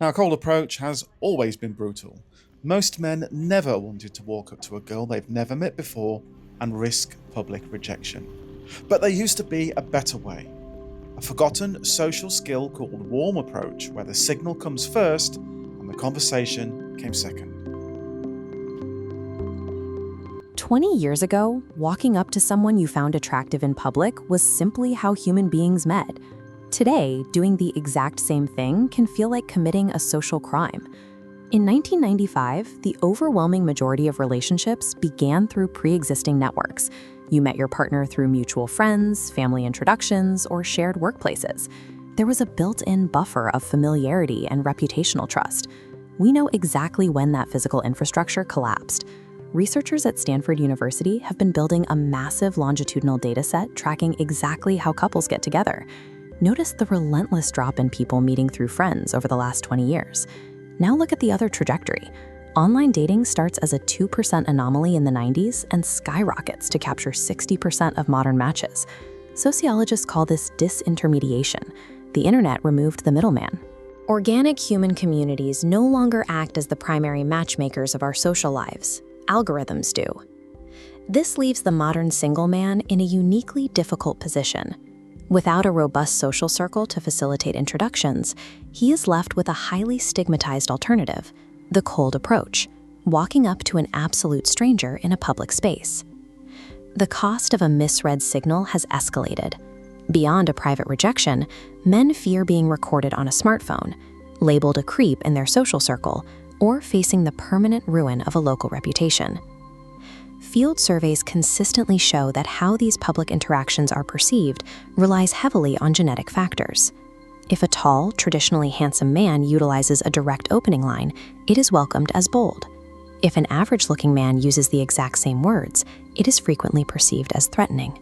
Now, cold approach has always been brutal. Most men never wanted to walk up to a girl they've never met before and risk public rejection. But there used to be a better way. A forgotten social skill called warm approach, where the signal comes first and the conversation came second. 20 years ago, walking up to someone you found attractive in public was simply how human beings met. Today, doing the exact same thing can feel like committing a social crime. In 1995, the overwhelming majority of relationships began through pre-existing networks. You met your partner through mutual friends, family introductions, or shared workplaces. There was a built-in buffer of familiarity and reputational trust. We know exactly when that physical infrastructure collapsed. Researchers at Stanford University have been building a massive longitudinal dataset tracking exactly how couples get together. Notice the relentless drop in people meeting through friends over the last 20 years. Now look at the other trajectory. Online dating starts as a 2% anomaly in the 90s and skyrockets to capture 60% of modern matches. Sociologists call this disintermediation. The internet removed the middleman. Organic human communities no longer act as the primary matchmakers of our social lives. Algorithms do. This leaves the modern single man in a uniquely difficult position. Without a robust social circle to facilitate introductions, he is left with a highly stigmatized alternative, the cold approach, walking up to an absolute stranger in a public space. The cost of a misread signal has escalated. Beyond a private rejection, men fear being recorded on a smartphone, labeled a creep in their social circle, or facing the permanent ruin of a local reputation. Field surveys consistently show that how these public interactions are perceived relies heavily on genetic factors. If a tall, traditionally handsome man utilizes a direct opening line, it is welcomed as bold. If an average-looking man uses the exact same words, it is frequently perceived as threatening.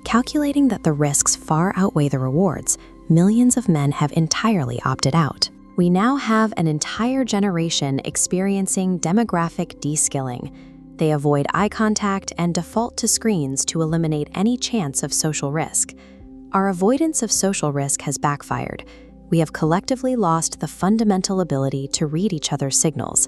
Calculating that the risks far outweigh the rewards, millions of men have entirely opted out. We now have an entire generation experiencing demographic de-skilling. They avoid eye contact and default to screens to eliminate any chance of social risk. Our avoidance of social risk has backfired. We have collectively lost the fundamental ability to read each other's signals.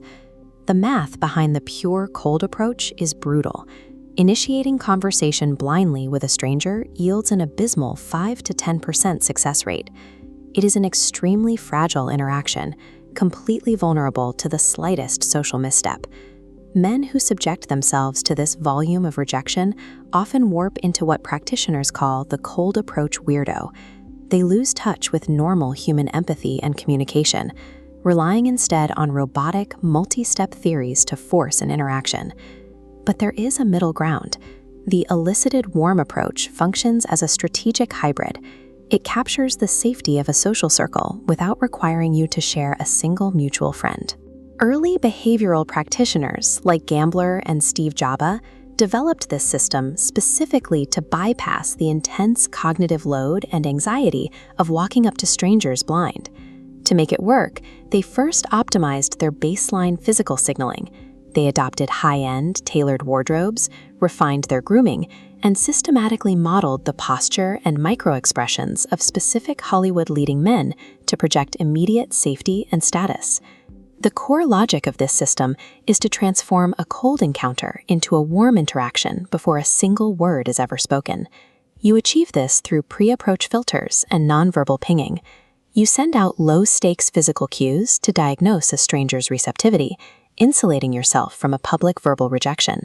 The math behind the pure cold approach is brutal. Initiating conversation blindly with a stranger yields an abysmal 5 to 10% success rate. It is an extremely fragile interaction, completely vulnerable to the slightest social misstep. Men who subject themselves to this volume of rejection often warp into what practitioners call the cold approach weirdo. They lose touch with normal human empathy and communication, relying instead on robotic, multi-step theories to force an interaction. But there is a middle ground. The elicited warm approach functions as a strategic hybrid. It captures the safety of a social circle without requiring you to share a single mutual friend. Early behavioral practitioners like Gambler and Steve Jobs developed this system specifically to bypass the intense cognitive load and anxiety of walking up to strangers blind. To make it work, they first optimized their baseline physical signaling. They adopted high-end, tailored wardrobes, refined their grooming, and systematically modeled the posture and micro-expressions of specific Hollywood leading men to project immediate safety and status. The core logic of this system is to transform a cold encounter into a warm interaction before a single word is ever spoken. You achieve this through pre-approach filters and nonverbal pinging. You send out low-stakes physical cues to diagnose a stranger's receptivity, insulating yourself from a public verbal rejection.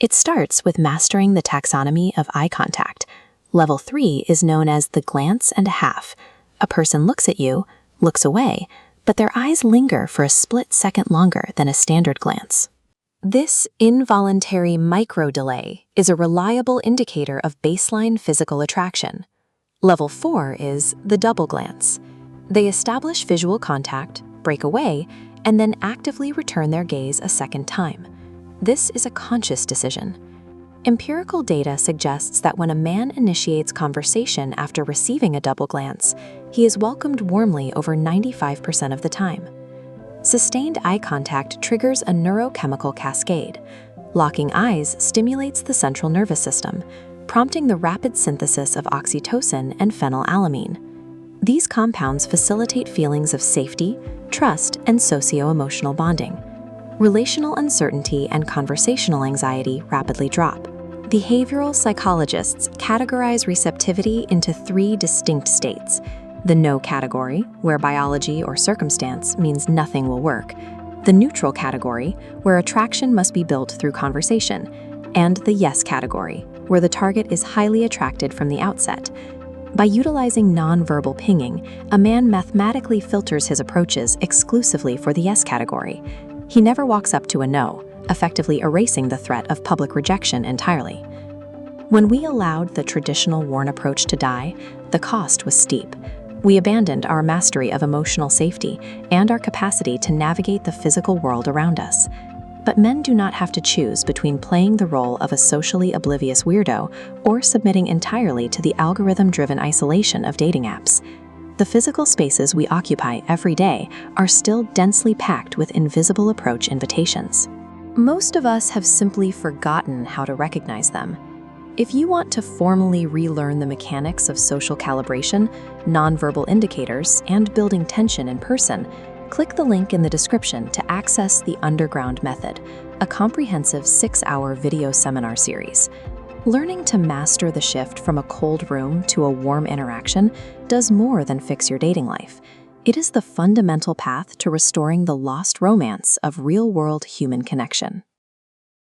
It starts with mastering the taxonomy of eye contact. Level 3 is known as the glance and a half. A person looks at you, looks away, but their eyes linger for a split second longer than a standard glance. This involuntary micro-delay is a reliable indicator of baseline physical attraction. Level 4 is the double glance. They establish visual contact, break away, and then actively return their gaze a second time. This is a conscious decision. Empirical data suggests that when a man initiates conversation after receiving a double glance, he is welcomed warmly over 95% of the time. Sustained eye contact triggers a neurochemical cascade. Locking eyes stimulates the central nervous system, prompting the rapid synthesis of oxytocin and phenylalanine. These compounds facilitate feelings of safety, trust, and socio-emotional bonding. Relational uncertainty and conversational anxiety rapidly drop. Behavioral psychologists categorize receptivity into 3 distinct states: the no category, where biology or circumstance means nothing will work; the neutral category, where attraction must be built through conversation; and the yes category, where the target is highly attracted from the outset. By utilizing nonverbal pinging, a man mathematically filters his approaches exclusively for the yes category. He never walks up to a no, effectively erasing the threat of public rejection entirely. When we allowed the traditional WARN approach to die, the cost was steep. We abandoned our mastery of emotional safety and our capacity to navigate the physical world around us. But men do not have to choose between playing the role of a socially oblivious weirdo or submitting entirely to the algorithm-driven isolation of dating apps. The physical spaces we occupy every day are still densely packed with invisible approach invitations. Most of us have simply forgotten how to recognize them. If you want to formally relearn the mechanics of social calibration, nonverbal indicators, and building tension in person, click the link in the description to access the Underground Method, a comprehensive 6-hour video seminar series. Learning to master the shift from a cold room to a warm interaction does more than fix your dating life. It is the fundamental path to restoring the lost romance of real-world human connection.